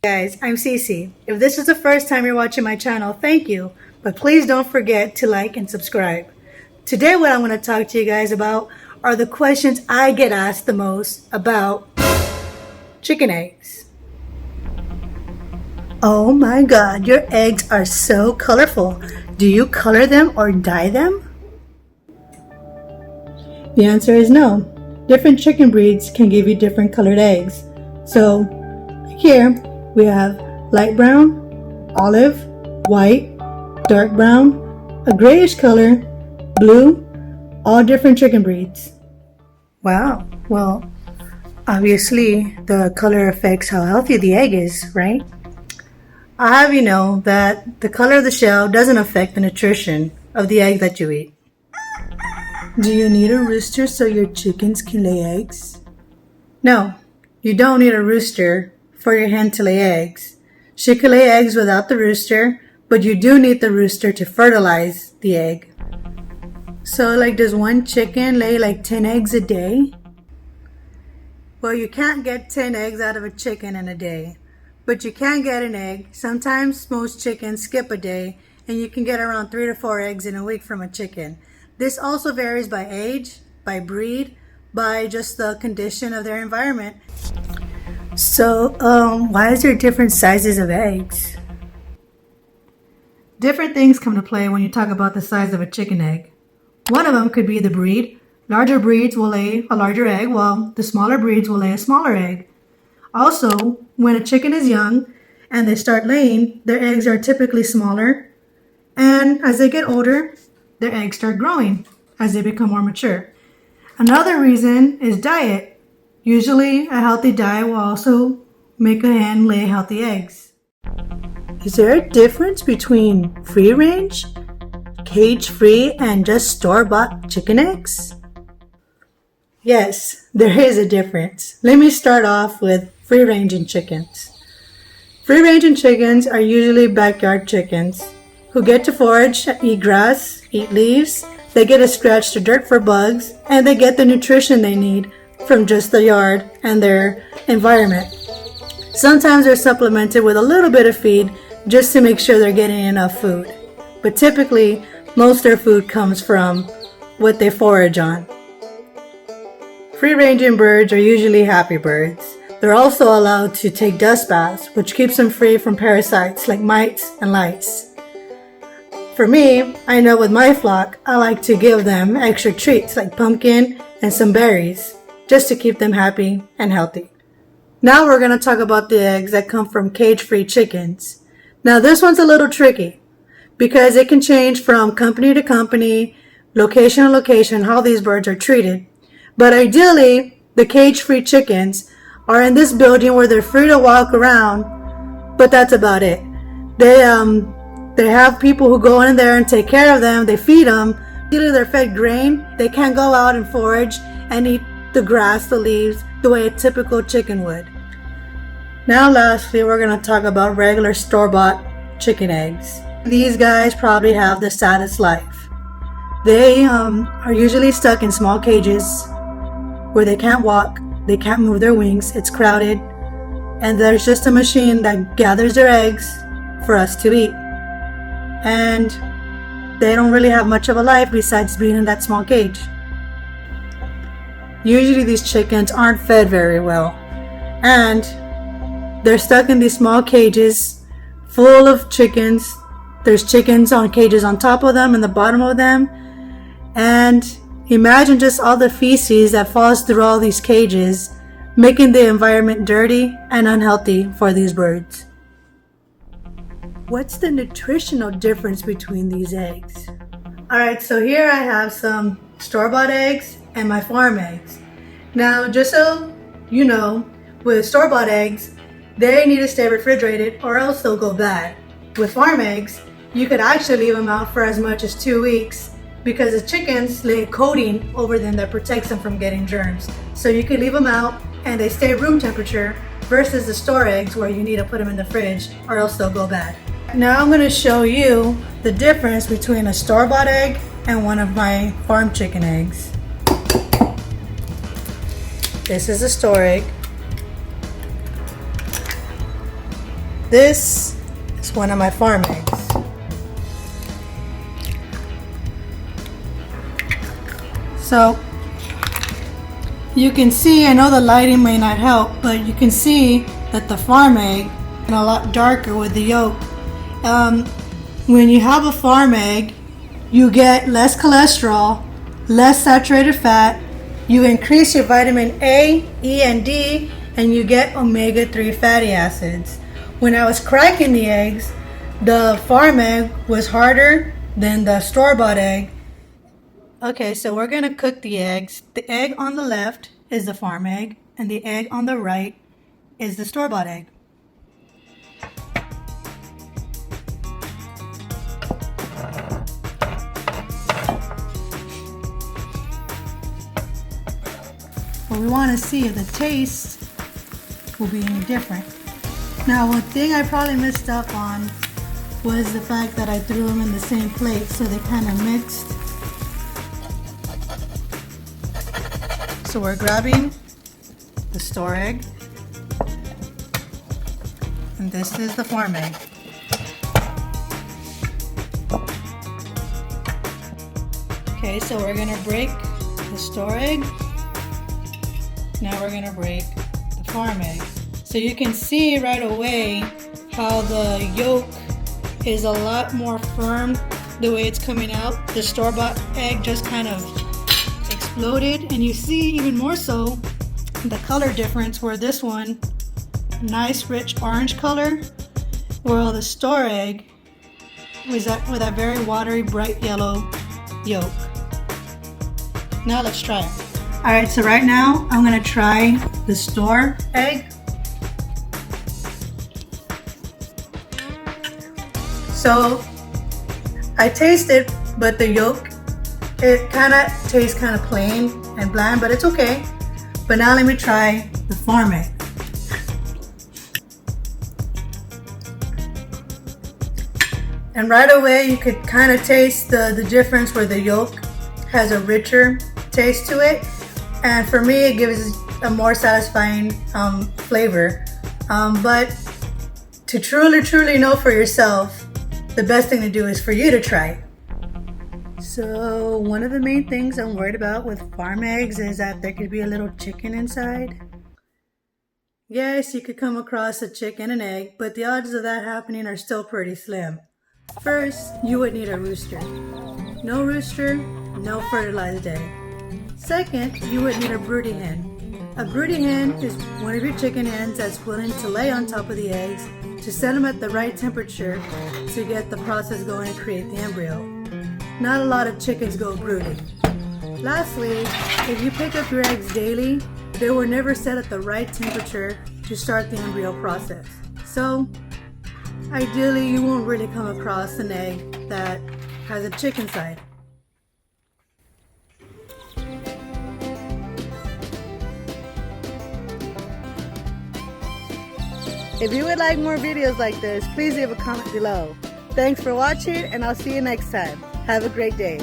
Guys, I'm Cece. If this is the first time you're watching my channel, thank you. But please don't forget to like and subscribe. Today what I'm going to talk to you guys about are the questions I get asked the most about chicken eggs. Oh my god, your eggs are so colorful. Do you color them or dye them? The answer is no. Different chicken breeds can give you different colored eggs. So here we have light brown, olive, white, dark brown, a grayish color, blue, all different chicken breeds. Wow, well, obviously the color affects how healthy the egg is, right? I'll have you know that the color of the shell doesn't affect the nutrition of the egg that you eat. Do you need a rooster so your chickens can lay eggs? No, you don't need a rooster for your hen to lay eggs. She can lay eggs without the rooster, but you do need the rooster to fertilize the egg. So does one chicken lay 10 eggs a day? Well, you can't get 10 eggs out of a chicken in a day, but you can get an egg. Sometimes most chickens skip a day and you can get around 3 to 4 eggs in a week from a chicken. This also varies by age, by breed, by just the condition of their environment. So, why is there different sizes of eggs? Different things come to play when you talk about the size of a chicken egg. One of them could be the breed. Larger breeds will lay a larger egg, while the smaller breeds will lay a smaller egg. Also, when a chicken is young and they start laying, their eggs are typically smaller. And as they get older, their eggs start growing as they become more mature. Another reason is diet. Usually a healthy diet will also make a hen lay healthy eggs. Is there a difference between free range, cage-free, and just store-bought chicken eggs? Yes, there is a difference. Let me start off with free-ranging chickens. Free-ranging chickens are usually backyard chickens who get to forage, eat grass, eat leaves. They get a scratch to dirt for bugs, and they get the nutrition they need from just the yard and their environment. Sometimes they're supplemented with a little bit of feed just to make sure they're getting enough food. But typically, most of their food comes from what they forage on. Free-ranging birds are usually happy birds. They're also allowed to take dust baths, which keeps them free from parasites like mites and lice. For me, I know with my flock, I like to give them extra treats like pumpkin and some berries, just to keep them happy and healthy. Now we're going to talk about the eggs that come from cage-free chickens. Now this one's a little tricky because it can change from company to company, location to location, how these birds are treated. But ideally, the cage-free chickens are in this building where they're free to walk around, but that's about it. They have people who go in there and take care of them. They feed them. Either they're fed grain. They can't go out and forage and eat the grass, the leaves, the way a typical chicken would. Now lastly, we're going to talk about regular store-bought chicken eggs. These guys probably have the saddest life. They are usually stuck in small cages where they can't walk, they can't move their wings, it's crowded, and there's just a machine that gathers their eggs for us to eat. And they don't really have much of a life besides being in that small cage. Usually these chickens aren't fed very well, and they're stuck in these small cages full of chickens. There's chickens on cages on top of them and the bottom of them, and imagine just all the feces that falls through all these cages, making the environment dirty and unhealthy for these birds. What's the nutritional difference between these eggs? Alright, so here I have some store-bought eggs and my farm eggs. Now, just so you know, with store-bought eggs, they need to stay refrigerated or else they'll go bad. With farm eggs, you could actually leave them out for as much as 2 weeks because the chickens lay a coating over them that protects them from getting germs. So you could leave them out and they stay room temperature versus the store eggs where you need to put them in the fridge or else they'll go bad. Now I'm going to show you the difference between a store-bought egg and one of my farm chicken eggs. This is a store egg. this is one of my farm eggs. So you can see, I know the lighting may not help, but you can see that the farm egg is a lot darker with the yolk. When you have a farm egg, you get less cholesterol, less saturated fat, you increase your vitamin A, E, and D, and you get omega-3 fatty acids. When I was cracking the eggs, the farm egg was harder than the store-bought egg. Okay, so we're gonna cook the eggs. The egg on the left is the farm egg, and the egg on the right is the store-bought egg. But we want to see if the taste will be any different. Now, one thing I probably messed up on was the fact that I threw them in the same plate, so they kind of mixed. So we're grabbing the store egg, and this is the farm egg. Okay, so we're gonna break the store egg. Now we're gonna break the farm egg. So you can see right away how the yolk is a lot more firm the way it's coming out. The store-bought egg just kind of exploded, and you see even more so the color difference, where this one, nice rich orange color, while the store egg was with that very watery bright yellow yolk. Now let's try it. Alright, so right now I'm gonna try the store egg. So I taste it, but the yolk, it kind of tastes kind of plain and bland, but it's okay. But now let me try the farm egg. And right away you could kind of taste the difference, where the yolk has a richer taste to it. And for me, it gives a more satisfying flavor. But to truly know for yourself, the best thing to do is for you to try it. So one of the main things I'm worried about with farm eggs is that there could be a little chicken inside. Yes, you could come across a chicken and egg, but the odds of that happening are still pretty slim. First, you would need a rooster. No rooster, no fertilized egg. Second, you would need a broody hen. A broody hen is one of your chicken hens that's willing to lay on top of the eggs to set them at the right temperature to get the process going and create the embryo. Not a lot of chickens go broody. Lastly, if you pick up your eggs daily, they were never set at the right temperature to start the embryo process. So, ideally, you won't really come across an egg that has a chicken side. If you would like more videos like this, please leave a comment below. Thanks for watching, and I'll see you next time. Have a great day.